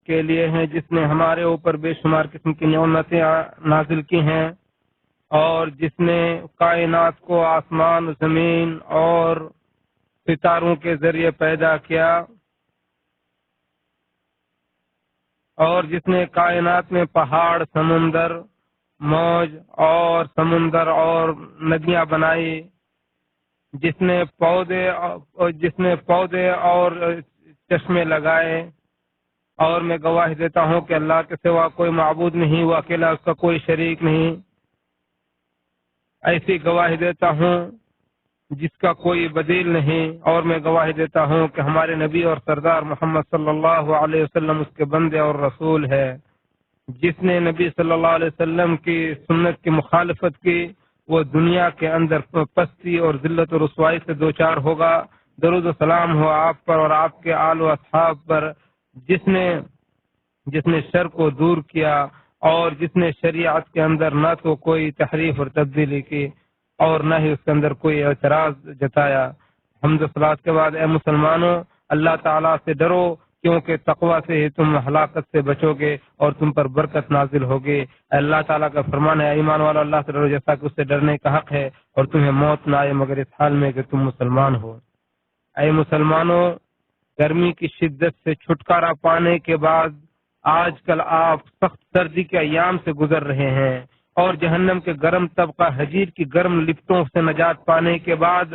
کے لیے ہیں جس نے ہمارے اوپر بے شمار قسم کی نعمتیں نازل کی ہیں اور جس نے کائنات کو آسمان زمین اور ستاروں کے ذریعے پیدا کیا اور جس نے کائنات میں پہاڑ سمندر موج اور سمندر اور ندیاں بنائی جس نے پودے اور چشمے لگائے اور میں گواہی دیتا ہوں کہ اللہ کے سوا کوئی معبود نہیں، وہ اکیلا، اس کا کوئی شریک نہیں۔ ایسی گواہی دیتا ہوں جس کا کوئی بدیل نہیں، اور میں گواہی دیتا ہوں کہ ہمارے نبی اور سردار محمد صلی اللہ علیہ وسلم اس کے بندے اور رسول ہے۔ جس نے نبی صلی اللہ علیہ وسلم کی سنت کی مخالفت کی وہ دنیا کے اندر پستی اور ذلت و رسوائی سے دوچار ہوگا۔ درود و سلام ہو آپ پر اور آپ کے آل و اصحاب پر، جس نے شر کو دور کیا اور جس نے شریعت کے اندر نہ تو کوئی تحریف اور تبدیلی کی اور نہ ہی اس کے اندر کوئی اعتراض جتایا۔ حمد و صلوات کے بعد اے مسلمانوں، اللہ تعالیٰ سے ڈرو، کیونکہ تقوی سے ہی تم ہلاکت سے بچو گے اور تم پر برکت نازل ہوگی۔ اللہ تعالیٰ کا فرمان ہے، ایمان والو اللہ سے ڈرو جیسا کہ اس سے ڈرنے کا حق ہے، اور تمہیں موت نہ آئے مگر اس حال میں کہ تم مسلمان ہو۔ اے مسلمانوں، گرمی کی شدت سے چھٹکارا پانے کے بعد آج کل آپ سخت سردی کے ایام سے گزر رہے ہیں، اور جہنم کے گرم طبقہ حجیر کی گرم لپٹوں سے نجات پانے کے بعد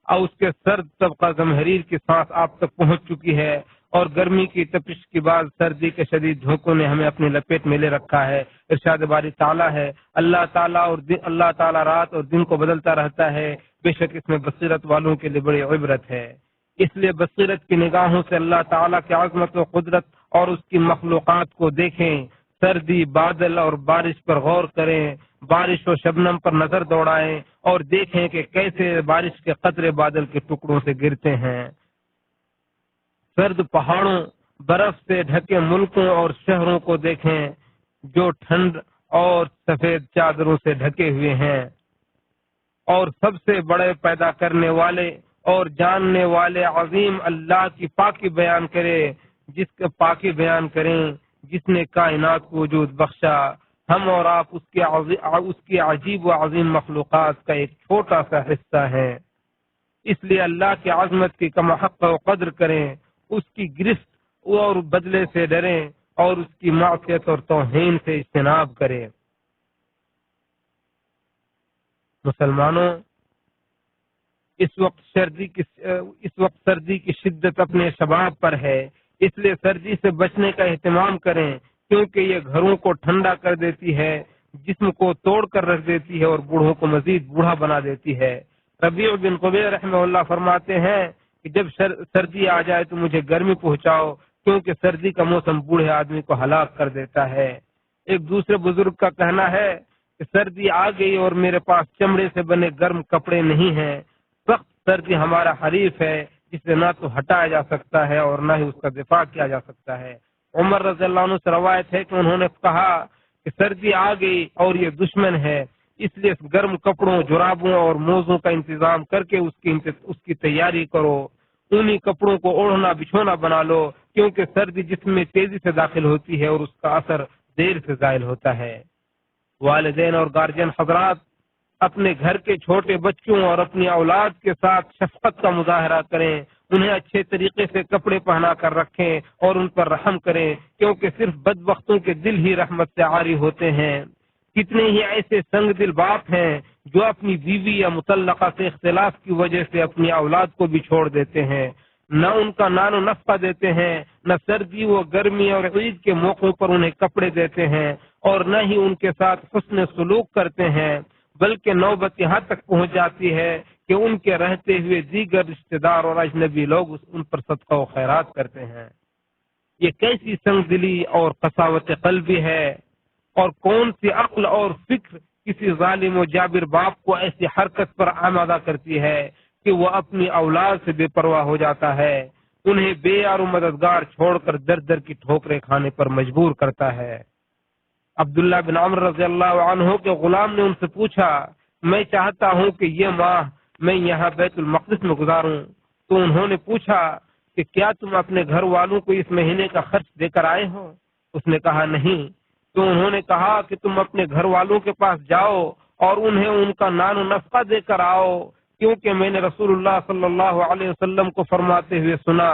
اور اس کے سرد طبقہ زمہریر کی سانس آپ تک پہنچ چکی ہے، اور گرمی کی تپش کے بعد سردی کے شدید جھونکوں نے ہمیں اپنی لپیٹ میں لے رکھا ہے۔ ارشاد باری تعالیٰ ہے، اللہ تعالیٰ رات اور دن کو بدلتا رہتا ہے، بے شک اس میں بصیرت والوں کے لیے بڑی عبرت ہے۔ اس لیے بصیرت کی نگاہوں سے اللہ تعالیٰ کی عظمت و قدرت اور اس کی مخلوقات کو دیکھیں، سردی بادل اور بارش پر غور کریں، بارش و شبنم پر نظر دوڑائیں اور دیکھیں کہ کیسے بارش کے قطرے بادل کے ٹکڑوں سے گرتے ہیں۔ سرد پہاڑوں، برف سے ڈھکے ملکوں اور شہروں کو دیکھیں جو ٹھنڈ اور سفید چادروں سے ڈھکے ہوئے ہیں، اور سب سے بڑے پیدا کرنے والے اور جاننے والے عظیم اللہ کی پاکی بیان کریں جس نے کائنات کو وجود بخشا۔ ہم اور آپ اس کی عجیب و عظیم مخلوقات کا ایک چھوٹا سا حصہ ہیں، اس لیے اللہ کی عظمت کی کم حق و قدر کریں، اس کی گرفت اور بدلے سے ڈریں اور اس کی معصیت اور توہین سے اجتناب کریں۔ مسلمانوں، اس وقت سردی کی شدت اپنے شباب پر ہے، اس لیے سردی سے بچنے کا اہتمام کریں، کیونکہ یہ گھروں کو ٹھنڈا کر دیتی ہے، جسم کو توڑ کر رکھ دیتی ہے اور بوڑھوں کو مزید بوڑھا بنا دیتی ہے۔ ربیع بن قبیع رحمہ اللہ فرماتے ہیں کہ جب سردی آ جائے تو مجھے گرمی پہنچاؤ، کیونکہ سردی کا موسم بوڑھے آدمی کو ہلاک کر دیتا ہے۔ ایک دوسرے بزرگ کا کہنا ہے کہ سردی آ گئی اور میرے پاس چمڑے سے بنے گرم کپڑے نہیں ہیں۔ سخت سردی ہمارا حریف ہے جسے نہ تو ہٹایا جا سکتا ہے اور نہ ہی اس کا دفاع کیا جا سکتا ہے۔ عمر رضی اللہ عنہ سے روایت ہے کہ انہوں نے کہا کہ سردی آ گئی اور یہ دشمن ہے، اس لیے گرم کپڑوں، جرابوں اور موزوں کا انتظام کر کے اس کی تیاری کرو۔ اونی کپڑوں کو اوڑھنا بچھونا بنا لو، کیونکہ سردی جسم میں تیزی سے داخل ہوتی ہے اور اس کا اثر دیر سے زائل ہوتا ہے۔ والدین اور گارجین حضرات اپنے گھر کے چھوٹے بچوں اور اپنی اولاد کے ساتھ شفقت کا مظاہرہ کریں، انہیں اچھے طریقے سے کپڑے پہنا کر رکھیں اور ان پر رحم کریں، کیونکہ صرف بدبختوں کے دل ہی رحمت سے عاری ہوتے ہیں۔ کتنے ہی ایسے سنگ دل باپ ہیں جو اپنی بیوی یا مطلقہ سے اختلاف کی وجہ سے اپنی اولاد کو بھی چھوڑ دیتے ہیں، نہ ان کا نان و نفقہ دیتے ہیں، نہ سردی و گرمی اور عید کے موقعوں پر انہیں کپڑے دیتے ہیں، اور نہ ہی ان کے ساتھ حسن سلوک کرتے ہیں، بلکہ نوبت یہاں تک پہنچ جاتی ہے کہ ان کے رہتے ہوئے دیگر رشتہ دار اور اجنبی لوگ ان پر صدقہ و خیرات کرتے ہیں۔ یہ کیسی سنگ دلی اور قساوت قلبی ہے، اور کون سی عقل اور فکر کسی ظالم و جابر باپ کو ایسی حرکت پر آمادہ کرتی ہے کہ وہ اپنی اولاد سے بے پرواہ ہو جاتا ہے، انہیں بے یار و مددگار چھوڑ کر در در کی ٹھوکریں کھانے پر مجبور کرتا ہے۔ عبداللہ بن عمر رضی اللہ عنہ کے غلام نے ان سے پوچھا، میں چاہتا ہوں کہ یہ ماہ میں یہاں بیت المقدس میں گزاروں، تو انہوں نے پوچھا کہ کیا تم اپنے گھر والوں کو اس مہینے کا خرچ دے کر آئے ہو؟ اس نے کہا نہیں۔ تو انہوں نے کہا کہ تم اپنے گھر والوں کے پاس جاؤ اور انہیں ان کا نان و نفقہ دے کر آؤ، کیونکہ میں نے رسول اللہ صلی اللہ علیہ وسلم کو فرماتے ہوئے سنا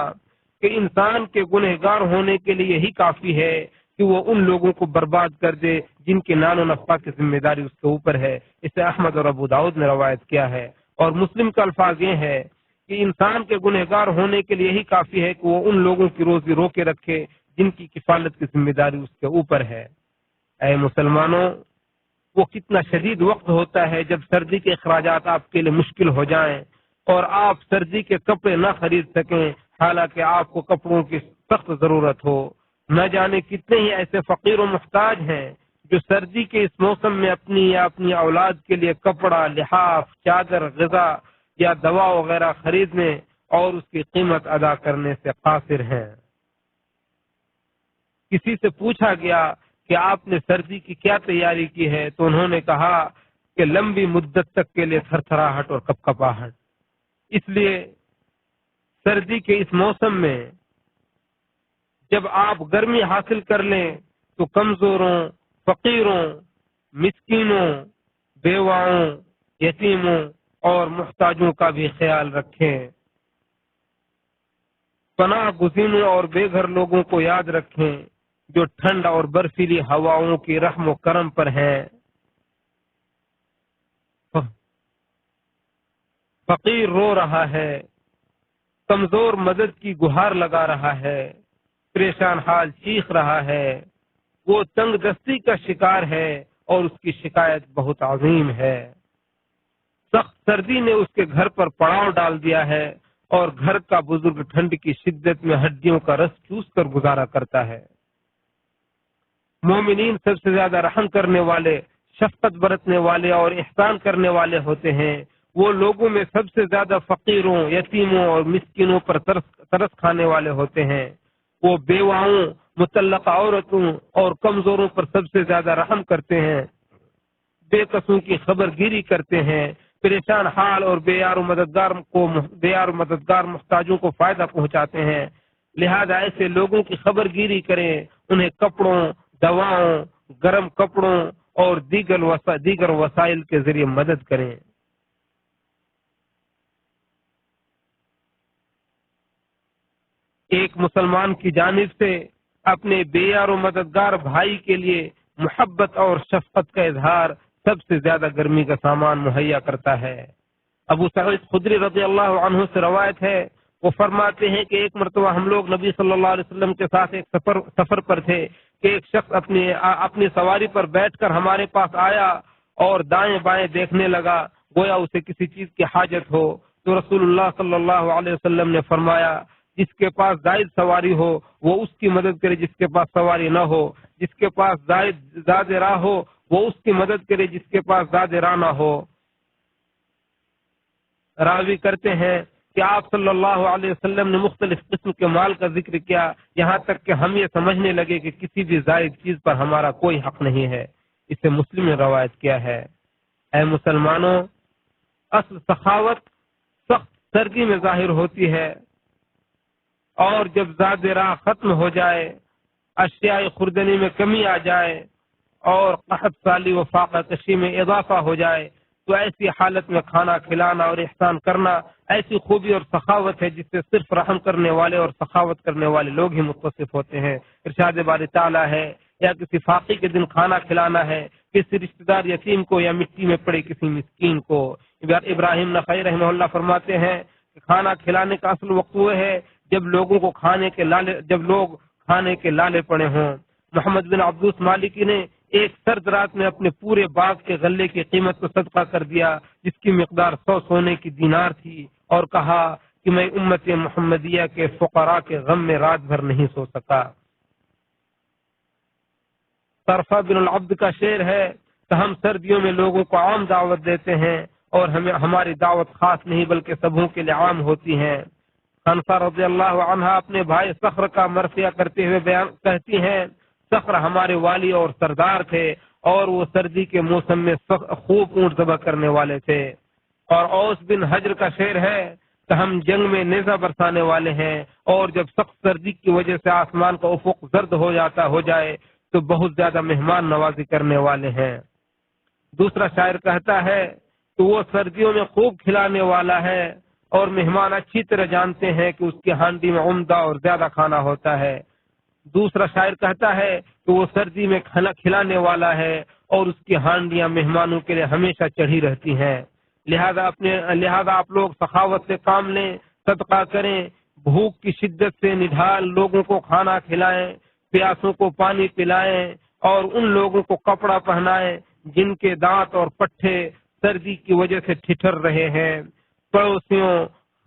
کہ انسان کے گنہگار ہونے کے لیے یہی کافی ہے کہ وہ ان لوگوں کو برباد کر دے جن کے نان و نفقہ کی ذمہ داری اس کے اوپر ہے۔ اسے احمد اور ابو داؤد نے روایت کیا ہے، اور مسلم کا الفاظ یہ ہے کہ انسان کے گنہگار ہونے کے لیے یہی کافی ہے کہ وہ ان لوگوں کی روزی روکے رکھے جن کی کفالت کی ذمہ داری اس کے اوپر ہے۔ اے مسلمانوں، وہ کتنا شدید وقت ہوتا ہے جب سردی کے اخراجات آپ کے لیے مشکل ہو جائیں اور آپ سردی کے کپڑے نہ خرید سکیں، حالانکہ آپ کو کپڑوں کی سخت ضرورت ہو۔ نہ جانے کتنے ہی ایسے فقیر و محتاج ہیں جو سردی کے اس موسم میں اپنی یا اپنی اولاد کے لیے کپڑا، لحاف، چادر، غذا یا دوا وغیرہ خریدنے اور اس کی قیمت ادا کرنے سے قاصر ہیں۔ کسی سے پوچھا گیا کہ آپ نے سردی کی کیا تیاری کی ہے، تو انہوں نے کہا کہ لمبی مدت تک کے لیے تھر تھراہٹ اور کپکپاہٹ۔ اس لیے سردی کے اس موسم میں جب آپ گرمی حاصل کر لیں تو کمزوروں، فقیروں، مسکینوں، بیواؤں، یتیموں اور محتاجوں کا بھی خیال رکھیں۔ پناہ گزینوں اور بے گھر لوگوں کو یاد رکھیں جو ٹھنڈ اور برفیلی ہواؤں کی رحم و کرم پر ہیں۔ فقیر رو رہا ہے، کمزور مدد کی گہار لگا رہا ہے، پریشان حال چیخ رہا ہے، وہ تنگ دستی کا شکار ہے اور اس کی شکایت بہت عظیم ہے۔ سخت سردی نے اس کے گھر پر پڑاؤ ڈال دیا ہے اور گھر کا بزرگ ٹھنڈ کی شدت میں ہڈیوں کا رس چوس کر گزارا کرتا ہے۔ مومنین سب سے زیادہ رحم کرنے والے، شفقت برتنے والے اور احسان کرنے والے ہوتے ہیں۔ وہ لوگوں میں سب سے زیادہ فقیروں، یتیموں اور مسکینوں پر ترس کھانے والے ہوتے ہیں۔ وہ بیواؤں، مطلقہ عورتوں اور کمزوروں پر سب سے زیادہ رحم کرتے ہیں، بے قصوں کی خبر گیری کرتے ہیں، پریشان حال اور بے یار و مددگار محتاجوں کو فائدہ پہنچاتے ہیں۔ لہذا ایسے لوگوں کی خبر گیری کریں، انہیں کپڑوں، دواؤں، گرم کپڑوں اور دیگر وسائل کے ذریعے مدد کریں۔ ایک مسلمان کی جانب سے اپنے بے یار و مددگار بھائی کے لیے محبت اور شفقت کا اظہار سب سے زیادہ گرمی کا سامان مہیا کرتا ہے۔ ابو سعید خدری رضی اللہ عنہ سے روایت ہے، وہ فرماتے ہیں کہ ایک مرتبہ ہم لوگ نبی صلی اللہ علیہ وسلم کے ساتھ ایک سفر پر تھے کہ ایک شخص اپنی سواری پر بیٹھ کر ہمارے پاس آیا اور دائیں بائیں دیکھنے لگا، گویا اسے کسی چیز کی حاجت ہو۔ تو رسول اللہ صلی اللہ علیہ وسلم نے فرمایا، جس کے پاس زائد سواری ہو وہ اس کی مدد کرے جس کے پاس سواری نہ ہو، جس کے پاس زاد راہ ہو وہ اس کی مدد کرے جس کے پاس زاد راہ نہ ہو۔ راوی کرتے ہیں کہ آپ صلی اللہ علیہ وسلم نے مختلف قسم کے مال کا ذکر کیا، یہاں تک کہ ہم یہ سمجھنے لگے کہ کسی بھی زائد چیز پر ہمارا کوئی حق نہیں ہے۔ اسے مسلم نے روایت کیا ہے۔ اے مسلمانوں، اصل سخاوت سخت سردی میں ظاہر ہوتی ہے، اور جب زاد راہ ختم ہو جائے، اشیاء خوردنی میں کمی آ جائے اور قحط سالی و فاقہ کشی میں اضافہ ہو جائے، تو ایسی حالت میں کھانا کھلانا اور احسان کرنا ایسی خوبی اور سخاوت ہے جس سے صرف رحم کرنے والے اور سخاوت کرنے والے لوگ ہی متصف ہوتے ہیں۔ ارشاد باری تعالیٰ ہے، یا کسی فاقی کے دن کھانا کھلانا ہے، کسی رشتہ دار یتیم کو یا مٹی میں پڑے کسی مسکین کو۔ ابراہیم نخعی رحمہ اللہ فرماتے ہیں کہ کھانا کھلانے کا اصل وقت وہ ہے جب لوگ کھانے کے لالے پڑے ہوں۔ محمد بن عبدوس مالکی نے ایک سرد رات میں اپنے پورے باغ کے غلے کی قیمت کو صدقہ کر دیا جس کی مقدار 100 سونے کی دینار تھی، اور کہا کہ میں امت محمدیہ کے فقراء کے غم میں رات بھر نہیں سو سکا۔ طرفہ بن العبد کا شعر ہے کہ ہم سردیوں میں لوگوں کو عام دعوت دیتے ہیں اور ہماری دعوت خاص نہیں بلکہ سبوں کے لیے عام ہوتی ہے۔ خنسہ رضی اللہ عنہ اپنے بھائی صخر کا مرثیہ کرتے ہوئے کہتی ہیں، صخر ہمارے والی اور سردار تھے اور وہ سردی کے موسم میں خوب اونٹ ذبح کرنے والے تھے۔ اور اوس بن حجر کا شعر ہے کہ ہم جنگ میں نیزہ برسانے والے ہیں، اور جب سخت سردی کی وجہ سے آسمان کا افق زرد ہو جائے تو بہت زیادہ مہمان نوازی کرنے والے ہیں۔ دوسرا شاعر کہتا ہے کہ وہ سردیوں میں خوب کھلانے والا ہے، اور مہمان اچھی طرح جانتے ہیں کہ اس کی ہانڈی میں عمدہ اور زیادہ کھانا ہوتا ہے۔ دوسرا شاعر کہتا ہے کہ وہ سردی میں کھانا کھلانے والا ہے، اور اس کی ہانڈیاں مہمانوں کے لیے ہمیشہ چڑھی رہتی ہیں۔ لہذا آپ لوگ سخاوت سے کام لیں، صدقہ کریں، بھوک کی شدت سے نڈھال لوگوں کو کھانا کھلائیں، پیاسوں کو پانی پلائیں، اور ان لوگوں کو کپڑا پہنائیں جن کے دانت اور پٹھے سردی کی وجہ سے ٹھٹر رہے ہیں۔ پڑوسیوں،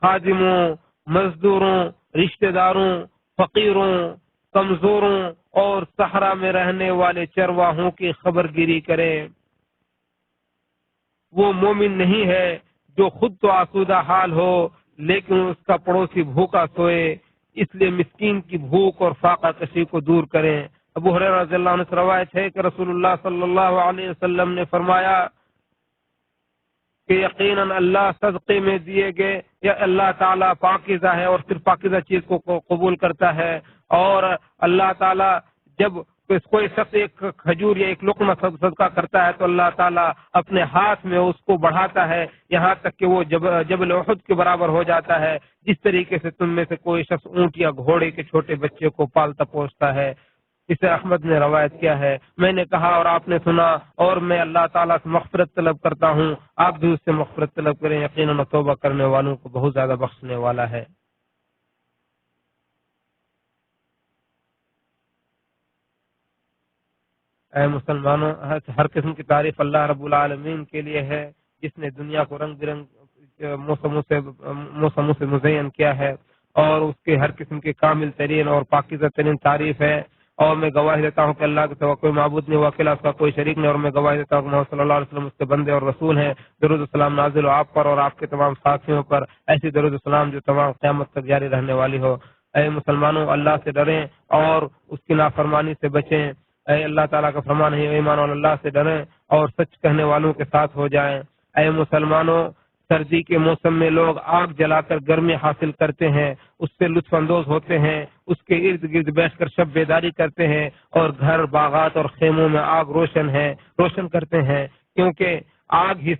خادموں، مزدوروں، رشتہ داروں، فقیروں، کمزوروں اور صحرا میں رہنے والے چرواہوں کی خبر گیری کریں۔ وہ مومن نہیں ہے جو خود تو آسودہ حال ہو لیکن اس کا پڑوسی بھوکا سوئے، اس لیے مسکین کی بھوک اور فاقہ کشی کو دور کریں۔ ابو ہریرہ رضی اللہ عنہ سے روایت ہے کہ رسول اللہ صلی اللہ علیہ وسلم نے فرمایا کہ یقیناً اللہ صدقے میں دیے گئے یا اللہ تعالیٰ پاکیزہ ہے اور صرف پاکیزہ چیز کو قبول کرتا ہے، اور اللہ تعالیٰ جب کوئی شخص ایک کھجور یا ایک لقمہ صدقہ کرتا ہے تو اللہ تعالیٰ اپنے ہاتھ میں اس کو بڑھاتا ہے یہاں تک کہ وہ جبل احد کے برابر ہو جاتا ہے، جس طریقے سے تم میں سے کوئی شخص اونٹ یا گھوڑے کے چھوٹے بچے کو پالتا پوستا ہے۔ اسے احمد نے روایت کیا ہے۔ میں نے کہا اور آپ نے سنا، اور میں اللہ تعالیٰ سے مغفرت طلب کرتا ہوں، آپ بھی اس سے مغفرت طلب کریں، یقیناً توبہ کرنے والوں کو بہت زیادہ بخشنے والا ہے۔ اے مسلمانوں، ہر قسم کی تعریف اللہ رب العالمین کے لیے ہے، جس نے دنیا کو رنگ برنگ موسموں سے مزین کیا ہے، اور اس کے ہر قسم کی کامل ترین اور پاکیزہ ترین تعریف ہے۔ اور میں گواہی دیتا ہوں کہ اللہ کے سوا کوئی معبود نہیں، واقعہ اس کا کوئی شریک نہیں، اور میں گواہی دیتا ہوں کہ محمد صلی اللہ علیہ وسلم اس کے بندے اور رسول ہیں۔ درود السلام نازل ہو آپ پر اور آپ کے تمام ساتھیوں پر، ایسی درود السلام جو تمام قیامت تک جاری رہنے والی ہو۔ اے مسلمانوں، اللہ سے ڈریں اور اس کی نافرمانی سے بچیں۔ اے اللہ تعالیٰ کا فرمان ہے، ایمان اور اللہ سے ڈریں اور سچ کہنے والوں کے ساتھ ہو جائیں۔ اے مسلمانوں، سردی کے موسم میں لوگ آگ جلا کر گرمی حاصل کرتے ہیں، اس سے لطف اندوز ہوتے ہیں، اس کے ارد گرد بیٹھ کر شب بیداری کرتے ہیں، اور گھر، باغات اور خیموں میں آگ روشن کرتے ہیں، کیونکہ آگ ہی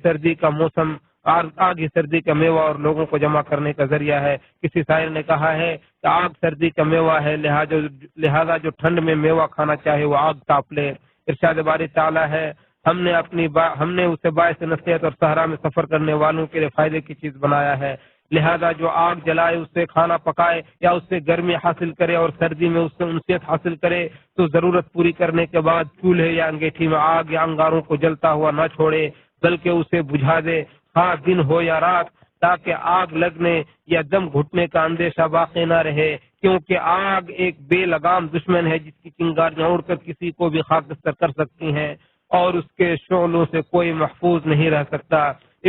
سردی کا میوہ اور لوگوں کو جمع کرنے کا ذریعہ ہے۔ کسی شاعر نے کہا ہے کہ آگ سردی کا میوہ ہے، لہذا جو ٹھنڈ میں میوہ کھانا چاہے وہ آگ تاپ لے۔ ارشاد باری تعالیٰ ہے، ہم نے اسے باعث نصیحت اور صحرا میں سفر کرنے والوں کے لیے فائدے کی چیز بنایا ہے، لہذا جو آگ جلائے اس سے کھانا پکائے یا اس سے گرمی حاصل کرے اور سردی میں اس سے انسیت حاصل کرے تو ضرورت پوری کرنے کے بعد چولہے یا انگیٹھی میں آگ یا انگاروں کو جلتا ہوا نہ چھوڑے، بلکہ اسے بجھا دے، ہاں دن ہو یا رات، تاکہ آگ لگنے یا دم گھٹنے کا اندیشہ باقی نہ رہے، کیونکہ آگ ایک بے لگام دشمن ہے جس کی چنگاریاں اڑ کر کسی کو بھی خاکستر کر سکتی ہیں اور اس کے شعلوں سے کوئی محفوظ نہیں رہ سکتا۔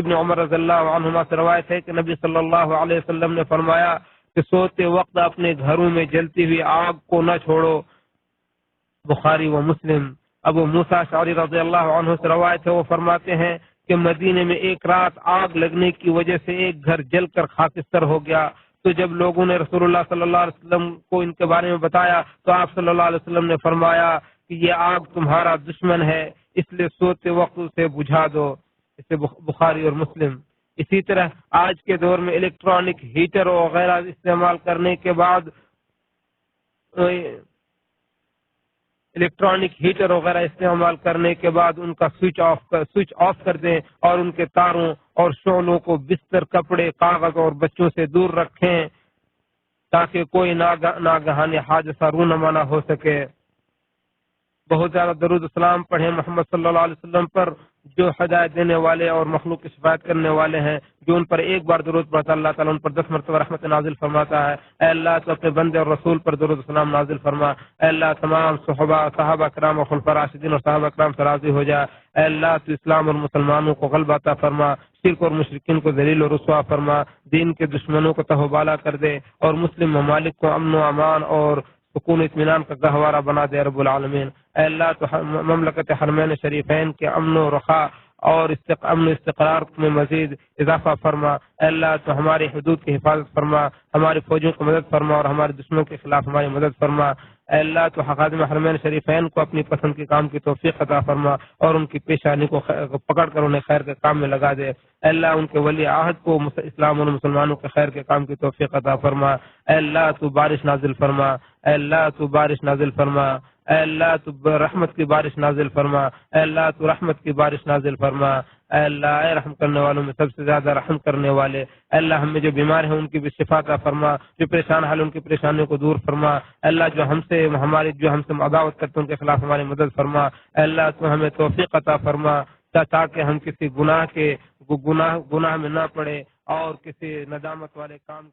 ابن عمر رضی اللہ عنہما سے روایت ہے کہ نبی صلی اللہ علیہ وسلم نے فرمایا کہ سوتے وقت اپنے گھروں میں جلتی ہوئی آگ کو نہ چھوڑو، بخاری و مسلم۔ ابو موسیٰ اشعری رضی اللہ عنہ سے روایت ہے، وہ فرماتے ہیں کہ مدینے میں ایک رات آگ لگنے کی وجہ سے ایک گھر جل کر خاکستر ہو گیا، تو جب لوگوں نے رسول اللہ صلی اللہ علیہ وسلم کو ان کے بارے میں بتایا تو آپ صلی اللہ علیہ وسلم نے فرمایا کہ یہ آگ تمہارا دشمن ہے، اس لیے سوتے وقت اسے بجھا دو، اسے بخاری اور مسلم۔ اسی طرح آج کے دور میں الیکٹرانک ہیٹر وغیرہ استعمال کرنے کے بعد ان کا سوئچ آف کر دیں اور ان کے تاروں اور شعلوں کو بستر، کپڑے، کاغذ اور بچوں سے دور رکھیں تاکہ کوئی ناگہانی حادثہ رونما نہ ہو سکے۔ بہت زیادہ درود السلام پڑھیں محمد صلی اللہ علیہ وسلم پر، جو ہدایت دینے والے اور مخلوق کی شفاعت کرنے والے ہیں۔ جو ان پر ایک بار درود پڑھتا اللہ تعالیٰ ان پر 10 مرتبہ رحمت نازل فرماتا ہے۔ اے اللہ تو اپنے بندے اور رسول پر درود السلام نازل فرما۔ اے اللہ تمام صحابہ کرام اور خلفاء راشدین اور صحابہ کرام سے راضی ہو جا۔ اے اللہ تو اسلام اور مسلمانوں کو غلبہ عطا فرما، شرک اور مشرکین کو ذلیل و رسوا فرما، دین کے دشمنوں کو تہوبالا کر دے اور مسلم ممالک کو امن و امان اور سکون اطمینان کا گہوارہ بنا دے رب العالمین۔ اے اللہ تو مملکت حرمین شریفین کے امن و رخا اور امن و استقرار میں مزید اضافہ فرما۔ اے اللہ تو ہماری حدود کی حفاظت فرما، ہماری فوجوں کی مدد فرما اور ہمارے دشمنوں کے خلاف ہماری مدد فرما۔ اے اللہ تو خادم حرمین شریفین کو اپنی پسند کے کام کی توفیق عطا فرما اور ان کی پیشانی کو پکڑ کر انہیں خیر کے کام میں لگا دے۔ اے اللہ ان کے ولی عہد کو اسلام اور مسلمانوں کے خیر کے کام کی توفیق عطا فرما۔ اے اللہ تو بارش نازل فرما، اے اللہ تو بارش نازل فرما، اے اللہ تو رحمت کی بارش نازل فرما، اے اللہ تو رحمت کی بارش نازل فرما۔ اے اللہ اے رحم کرنے والوں میں سب سے زیادہ رحم کرنے والے، اے اللہ ہم میں جو بیمار ہیں ان کی بھی شفا عطا فرما، جو پریشان حال ان کی پریشانیوں کو دور فرما۔ اے اللہ جو ہم سے عداوت کرتے ہیں ان کے خلاف ہماری مدد فرما۔ اے اللہ تو ہمیں توفیق عطا فرما تاکہ ہم کسی گناہ میں نہ پڑے اور کسی ندامت والے کام